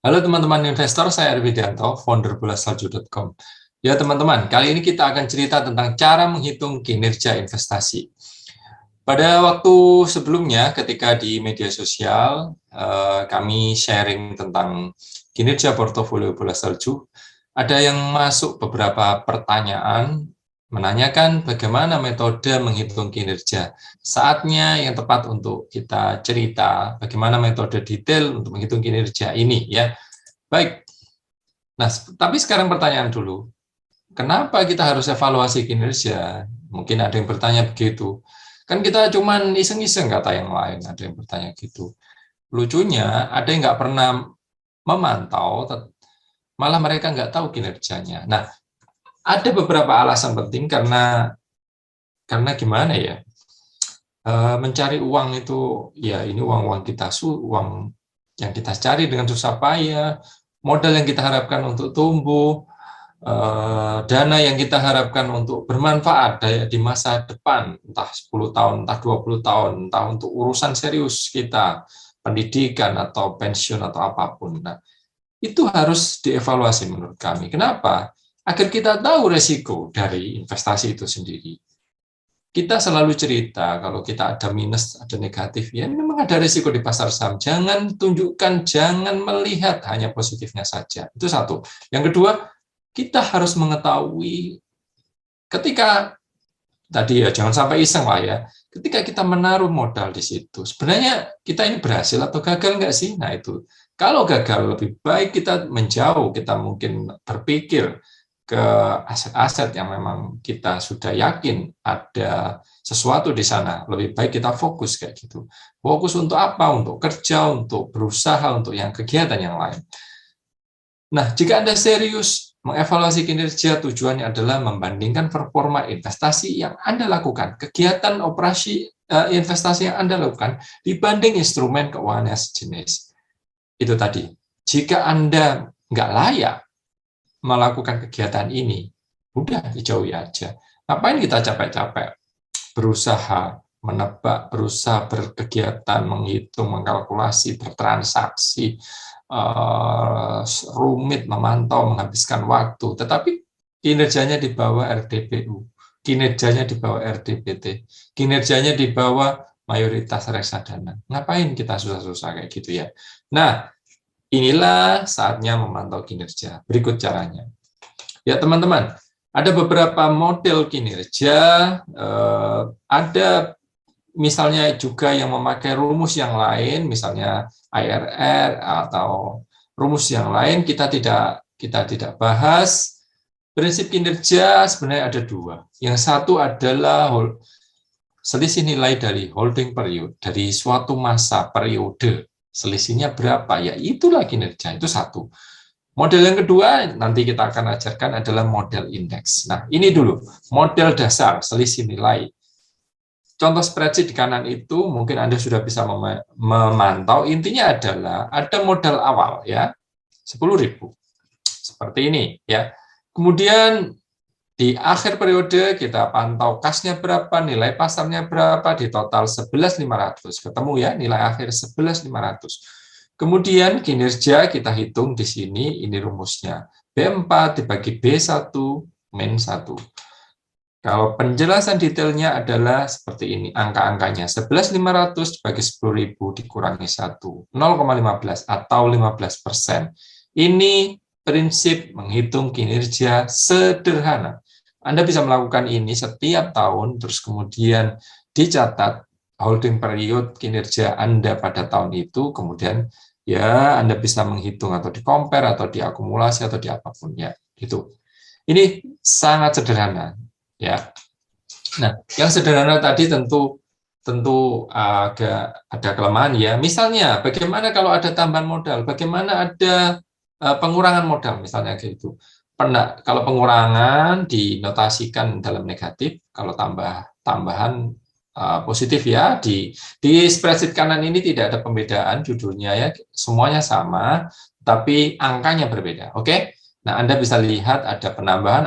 Halo teman-teman investor, saya Arvidianto, founder bolasalju.com. Ya teman-teman, kali ini kita akan cerita tentang cara menghitung kinerja investasi. Pada waktu sebelumnya, ketika di media sosial, kami sharing tentang kinerja portofolio bola salju, ada yang masuk beberapa pertanyaan menanyakan bagaimana metode menghitung kinerja. Saatnya yang tepat untuk kita cerita bagaimana metode detail untuk menghitung kinerja ini ya. Baik. Nah, tapi sekarang pertanyaan dulu. Kenapa kita harus evaluasi kinerja? Mungkin ada yang bertanya begitu. Kan kita cuman iseng-iseng kata yang lain, ada yang bertanya gitu. Lucunya, ada yang nggak pernah memantau, malah mereka nggak tahu kinerjanya. Nah, ada beberapa alasan penting karena gimana ya? Mencari uang itu ya ini uang kita uang yang kita cari dengan susah payah, modal yang kita harapkan untuk tumbuh, dana yang kita harapkan untuk bermanfaat di masa depan, entah 10 tahun, entah 20 tahun, entah untuk urusan serius kita, pendidikan atau pensiun atau apapun. Nah, itu harus dievaluasi menurut kami. Kenapa? Agar kita tahu resiko dari investasi itu sendiri. Kita selalu cerita kalau kita ada minus, ada negatif, ya memang ada risiko di pasar saham. Jangan tunjukkan, jangan melihat hanya positifnya saja. Itu satu. Yang kedua, kita harus mengetahui ketika tadi ya jangan sampai iseng lah ya. Ketika kita menaruh modal di situ, sebenarnya kita ini berhasil atau gagal nggak sih? Nah itu. Kalau gagal lebih baik kita menjauh, kita mungkin berpikir ke aset-aset yang memang kita sudah yakin ada sesuatu di sana. Lebih baik kita fokus kayak gitu. Fokus untuk apa? Untuk kerja, untuk berusaha, untuk yang kegiatan yang lain. Nah, jika Anda serius mengevaluasi kinerja, tujuannya adalah membandingkan performa investasi yang Anda lakukan, kegiatan operasi investasi yang Anda lakukan dibanding instrumen keuangan sejenis. Itu tadi. Jika Anda nggak layak melakukan kegiatan ini, udah dijauhi aja. Ngapain kita capek-capek berusaha menebak, berusaha berkegiatan, menghitung, mengkalkulasi, bertransaksi, rumit, memantau, menghabiskan waktu, tetapi kinerjanya di bawah RDPU, kinerjanya di bawah RDPT, kinerjanya di bawah mayoritas reksadana. Ngapain kita susah-susah kayak gitu ya? Nah, inilah saatnya memantau kinerja. Berikut caranya. Ya teman-teman, ada beberapa model kinerja, ada misalnya juga yang memakai rumus yang lain, misalnya IRR atau rumus yang lain kita tidak bahas. Prinsip kinerja sebenarnya ada dua. Yang satu adalah selisih nilai dari holding period, dari suatu masa periode. Selisihnya berapa? Ya itulah kinerja, itu satu. Model yang kedua nanti kita akan ajarkan adalah model indeks. Nah, ini dulu, model dasar selisih nilai. Contoh spreadsheet di kanan itu mungkin Anda sudah bisa memantau. Intinya adalah ada modal awal ya, 10.000. Seperti ini ya. Kemudian di akhir periode kita pantau kasnya berapa, nilai pasarnya berapa, di total 11.500. Ketemu ya nilai akhir 11.500. Kemudian kinerja kita hitung di sini, ini rumusnya. B4 dibagi B1 min 1. Kalau penjelasan detailnya adalah seperti ini, angka-angkanya 11.500 dibagi 10.000 dikurangi 1, 0,15 atau 15%. Ini prinsip menghitung kinerja sederhana. Anda bisa melakukan ini setiap tahun, terus kemudian dicatat holding period kinerja Anda pada tahun itu, kemudian ya Anda bisa menghitung atau di-compare atau diakumulasi atau di apapun ya. Gitu. Ini sangat sederhana. Ya, nah yang sederhana tadi tentu ada kelemahan ya. Misalnya, bagaimana kalau ada tambahan modal? Bagaimana ada pengurangan modal misalnya gitu. Kalau pengurangan dinotasikan dalam negatif, kalau tambahan positif ya. Di spreadsheet kanan ini tidak ada pembedaan judulnya ya, semuanya sama, tapi angkanya berbeda. Oke. Nah, Anda bisa lihat ada penambahan,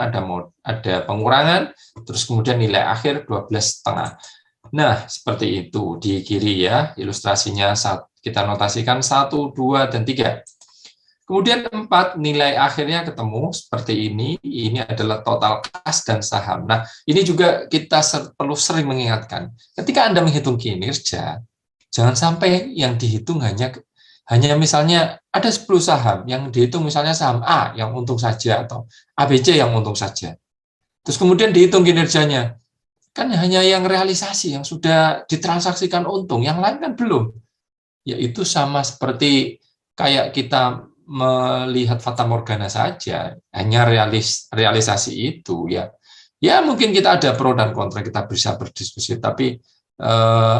ada pengurangan, terus kemudian nilai akhir 12,5. Nah, seperti itu di kiri ya, ilustrasinya kita notasikan 1, 2, dan 3. Kemudian 4, nilai akhirnya ketemu seperti ini adalah total kas dan saham. Nah, ini juga kita perlu sering mengingatkan, ketika Anda menghitung kinerja, jangan sampai yang dihitung hanya misalnya ada 10 saham, yang dihitung misalnya saham A yang untung saja, atau ABC yang untung saja. Terus kemudian dihitung kinerjanya, kan hanya yang realisasi, yang sudah ditransaksikan untung, yang lain kan belum. Yaitu sama seperti kayak kita melihat fata morgana saja, hanya realisasi itu ya. Ya mungkin kita ada pro dan kontra, kita bisa berdiskusi, tapi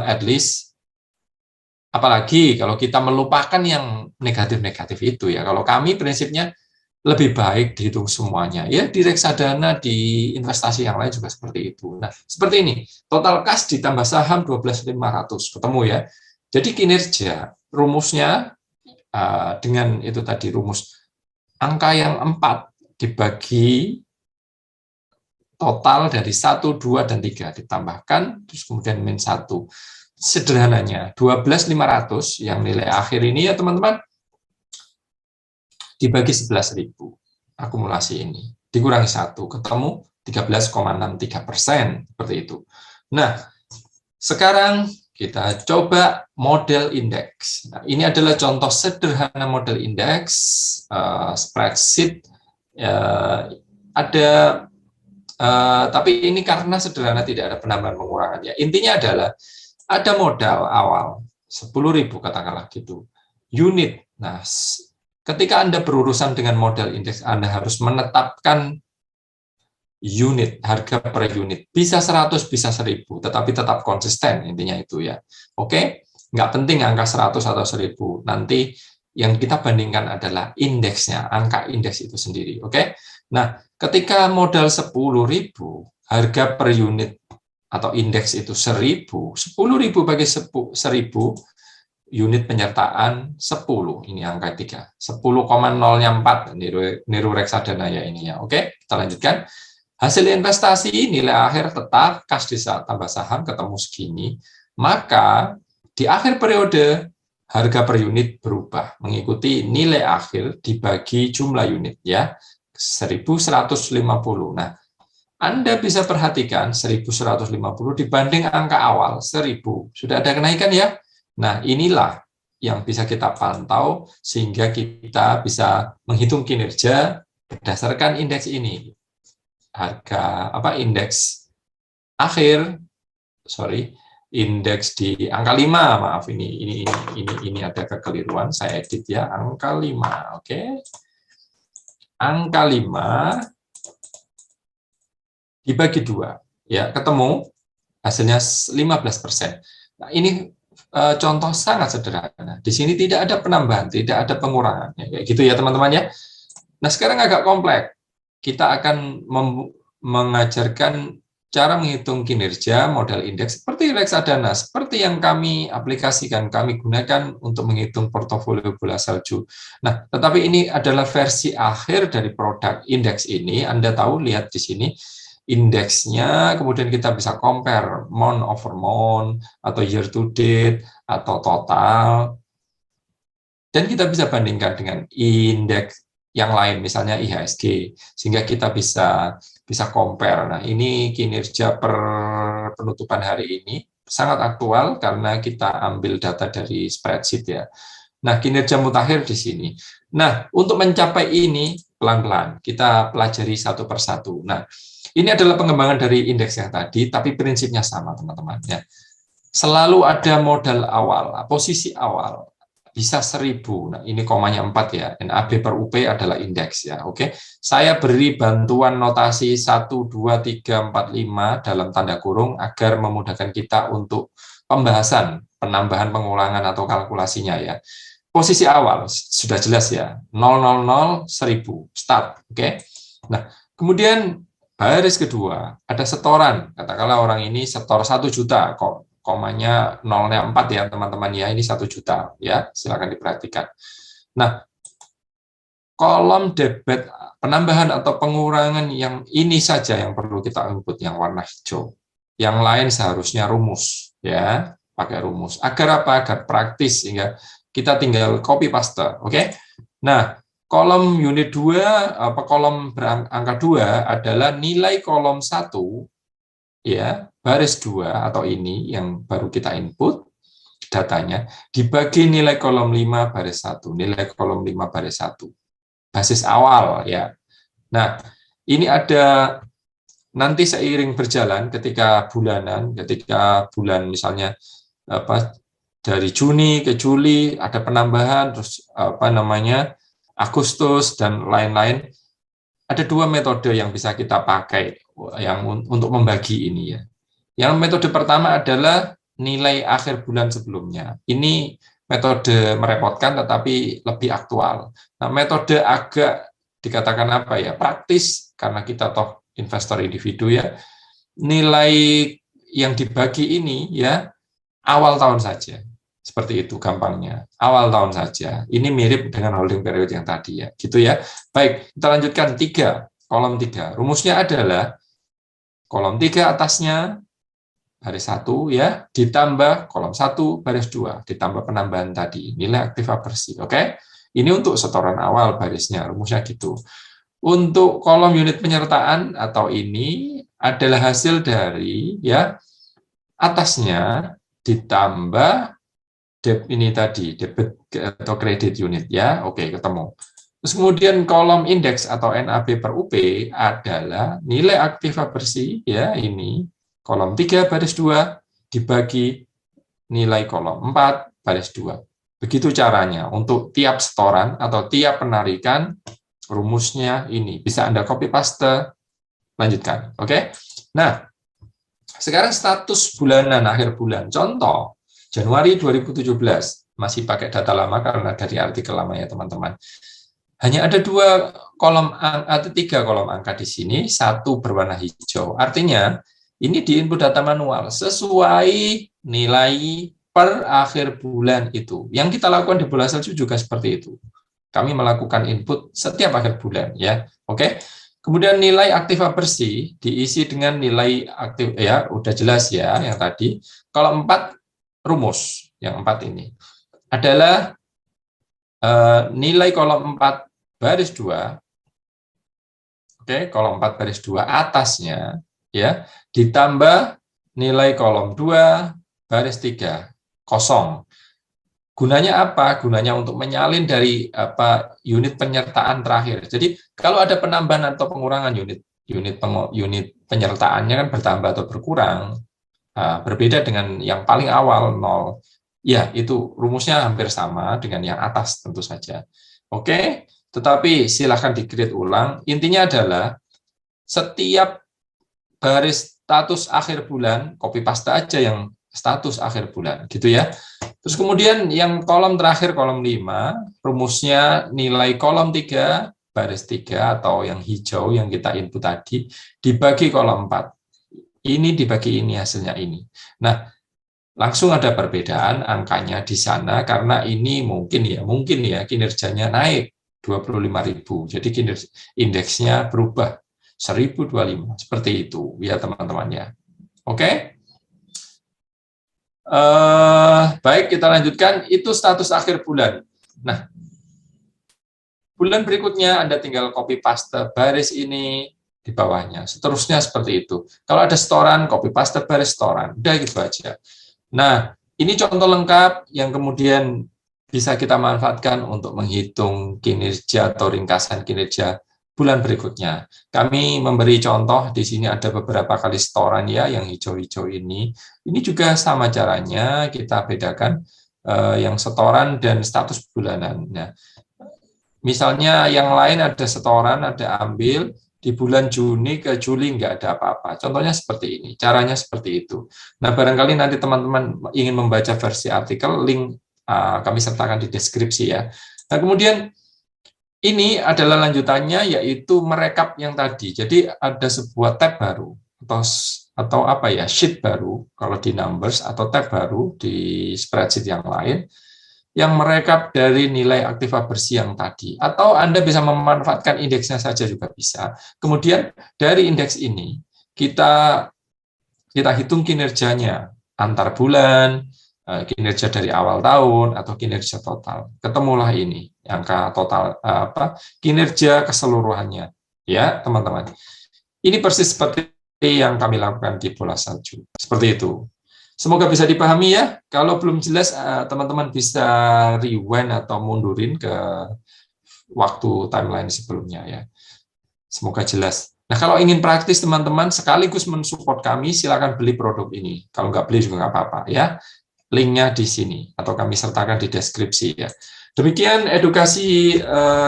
at least apalagi kalau kita melupakan yang negatif-negatif itu ya. Kalau kami prinsipnya lebih baik dihitung semuanya. Ya di reksadana, di investasi yang lain juga seperti itu. Nah, seperti ini. Total kas ditambah saham 12.500 ketemu ya. Jadi kinerja rumusnya dengan itu tadi rumus angka yang 4 dibagi total dari 1, 2, dan 3 ditambahkan, terus kemudian min 1. Sederhananya 12.500 yang nilai akhir ini ya teman-teman, dibagi 11.000 akumulasi ini, dikurangi 1, ketemu 13,63%, seperti itu. Nah, sekarang kita coba model indeks. Nah, ini adalah contoh sederhana model indeks, spreadsheet. Ada, tapi ini karena sederhana tidak ada penambahan pengurangan. Ya. Intinya adalah ada modal awal 10.000 katakanlah gitu, unit. Nah, ketika Anda berurusan dengan model indeks, Anda harus menetapkan unit, harga per unit. Bisa 100, bisa 1000, tetapi tetap konsisten, intinya itu ya. Oke? Nggak penting angka 100 atau 1000. Nanti yang kita bandingkan adalah indeksnya, angka indeks itu sendiri. Oke? Nah, ketika modal 10.000, harga per unit atau indeks itu 1000, 10.000 bagi 1000, unit penyertaan 10, ini angka 3. 10,0-nya 4, niru reksadana ya ini ya. Oke? Kita lanjutkan. Hasil investasi nilai akhir tetap kas desa tambah saham ketemu segini, maka di akhir periode harga per unit berubah mengikuti nilai akhir dibagi jumlah unit ya, 1.150. Nah, Anda bisa perhatikan 1.150 dibanding angka awal 1.000. Sudah ada kenaikan ya? Nah, inilah yang bisa kita pantau sehingga kita bisa menghitung kinerja berdasarkan indeks ini. Harga indeks akhir, indeks di angka 5, maaf ini ada kekeliruan, saya edit ya, angka 5. Oke. Angka 5 dibagi 2 ya, ketemu hasilnya 15%. Nah, ini contoh sangat sederhana. Di sini tidak ada penambahan, tidak ada pengurangan ya, kayak gitu ya teman-teman ya. Nah, sekarang agak kompleks. Kita akan mengajarkan cara menghitung kinerja modal indeks seperti reksadana, seperti yang kami aplikasikan, kami gunakan untuk menghitung portofolio bola salju. Nah, tetapi ini adalah versi akhir dari produk indeks ini. Anda tahu, lihat di sini indeksnya, kemudian kita bisa compare month over month, atau year to date, atau total. Dan kita bisa bandingkan dengan indeks yang lain, misalnya IHSG, sehingga kita bisa compare. Nah, ini kinerja per penutupan hari ini sangat aktual karena kita ambil data dari spreadsheet ya. Nah, kinerja mutakhir di sini. Nah, untuk mencapai ini pelan-pelan kita pelajari satu persatu. Nah, ini adalah pengembangan dari indeks yang tadi, tapi prinsipnya sama teman-teman ya. Selalu ada modal awal, posisi awal. Bisa 1000. Nah, ini komanya 4 ya. NAB per UP adalah indeks ya. Oke. Saya beri bantuan notasi 1 2 3 4 5 dalam tanda kurung agar memudahkan kita untuk pembahasan, penambahan, pengulangan atau kalkulasinya ya. Posisi awal sudah jelas ya. 000 1000 start. Oke. Nah, kemudian baris kedua ada setoran. Katakanlah orang ini setor 1 juta kok. Komanya 0-nya 4 ya teman-teman ya, ini 1 juta ya, silakan diperhatikan. Nah, kolom debit penambahan atau pengurangan yang ini saja yang perlu kita input yang warna hijau. Yang lain seharusnya rumus ya, pakai rumus. Agar apa? Agar praktis sehingga kita tinggal copy paste, oke? Nah, kolom unit 2, kolom berangka 2 adalah nilai kolom 1, ya, baris 2 atau ini yang baru kita input datanya, dibagi nilai kolom 5 baris 1, nilai kolom 5 baris 1. Basis awal, ya. Nah, ini ada nanti seiring berjalan ketika bulanan, ketika bulan misalnya dari Juni ke Juli ada penambahan, terus Agustus dan lain-lain. Ada 2 metode yang bisa kita pakai yang untuk membagi ini, ya. Yang metode pertama adalah nilai akhir bulan sebelumnya. Ini metode merepotkan tetapi lebih aktual. Nah, metode agak dikatakan praktis karena kita toh investor individu, ya. Nilai yang dibagi ini, ya, awal tahun saja. Seperti itu gampangnya. Awal tahun saja. Ini mirip dengan holding period yang tadi, ya. Gitu, ya. Baik, kita lanjutkan 3, kolom 3. Rumusnya adalah kolom 3 atasnya baris 1, ya, ditambah kolom 1 baris 2, ditambah penambahan tadi, nilai aktiva bersih. Oke? Ini untuk setoran awal barisnya, rumusnya gitu. Untuk kolom unit penyertaan atau ini adalah hasil dari, ya, atasnya ditambah ini tadi debit atau kredit unit, ya. Oke, ketemu. Terus kemudian kolom indeks atau NAB per UP adalah nilai aktiva bersih, ya, ini kolom 3 baris 2 dibagi nilai kolom 4 baris 2. Begitu caranya untuk tiap setoran atau tiap penarikan. Rumusnya ini bisa Anda copy paste, lanjutkan. Oke. Nah, sekarang status bulanan akhir bulan. Contoh Januari 2017, masih pakai data lama karena dari artikel lama, ya, teman-teman. Hanya ada 2 kolom atau 3 kolom angka di sini, 1 berwarna hijau. Artinya ini di input data manual sesuai nilai per akhir bulan itu. Yang kita lakukan di bola salju juga seperti itu. Kami melakukan input setiap akhir bulan, ya. Oke. Kemudian nilai aktiva bersih diisi dengan nilai aktif, ya, udah jelas, ya, yang tadi. Kalau 4 rumus, yang 4 ini adalah nilai kolom 4 baris 2. Oke, kolom 4 baris 2 atasnya, ya, ditambah nilai kolom 2 baris 3 kosong. Gunanya apa? Gunanya untuk menyalin dari unit penyertaan terakhir. Jadi kalau ada penambahan atau pengurangan unit penyertaannya kan bertambah atau berkurang, berbeda dengan yang paling awal 0. Ya, itu rumusnya hampir sama dengan yang atas tentu saja. Oke, tetapi silahkan di-create ulang. Intinya adalah setiap baris status akhir bulan, copy paste aja yang status akhir bulan, gitu, ya. Terus kemudian yang kolom terakhir, kolom 5, rumusnya nilai kolom 3, baris 3, atau yang hijau yang kita input tadi, dibagi kolom 4. Ini dibagi ini, hasilnya ini. Nah, langsung ada perbedaan angkanya di sana, karena ini mungkin ya kinerjanya naik 25.000. Jadi indeksnya berubah 1025, seperti itu, ya, teman-teman, ya. Oke? Baik, kita lanjutkan. Itu status akhir bulan. Nah, bulan berikutnya Anda tinggal copy paste baris ini di bawahnya. Seterusnya seperti itu. Kalau ada setoran, copy paste baris setoran. Udah gitu aja. Nah, ini contoh lengkap yang kemudian bisa kita manfaatkan untuk menghitung kinerja atau ringkasan kinerja bulan berikutnya. Kami memberi contoh di sini ada beberapa kali setoran, ya, yang hijau-hijau ini. Ini juga sama caranya, kita bedakan yang setoran dan status bulanan. Nah, misalnya yang lain ada setoran, ada ambil di bulan Juni ke Juli nggak ada apa-apa. Contohnya seperti ini, caranya seperti itu. Nah, barangkali nanti teman-teman ingin membaca versi artikel, link kami sertakan di deskripsi, ya. Nah, kemudian ini adalah lanjutannya, yaitu merekap yang tadi. Jadi ada sebuah tab baru atau sheet baru kalau di numbers, atau tab baru di spreadsheet yang lain yang merekap dari nilai aktiva bersih yang tadi. Atau Anda bisa memanfaatkan indeksnya saja juga bisa. Kemudian dari indeks ini kita hitung kinerjanya antar bulan, kinerja dari awal tahun, atau kinerja total. Ketemulah ini. angka total kinerja keseluruhannya. Ya, teman-teman. Ini persis seperti yang kami lakukan di bola salju. Seperti itu. Semoga bisa dipahami ya. Kalau belum jelas, teman-teman bisa rewind atau mundurin ke waktu timeline sebelumnya ya. Semoga jelas. Nah, kalau ingin praktis teman-teman sekaligus mensupport kami, silakan beli produk ini. Kalau nggak beli juga nggak apa-apa ya. Linknya di sini atau kami sertakan di deskripsi ya. Demikian edukasi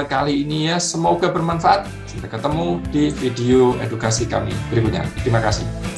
kali ini ya. Semoga bermanfaat. Sampai ketemu di video edukasi kami berikutnya. Terima kasih.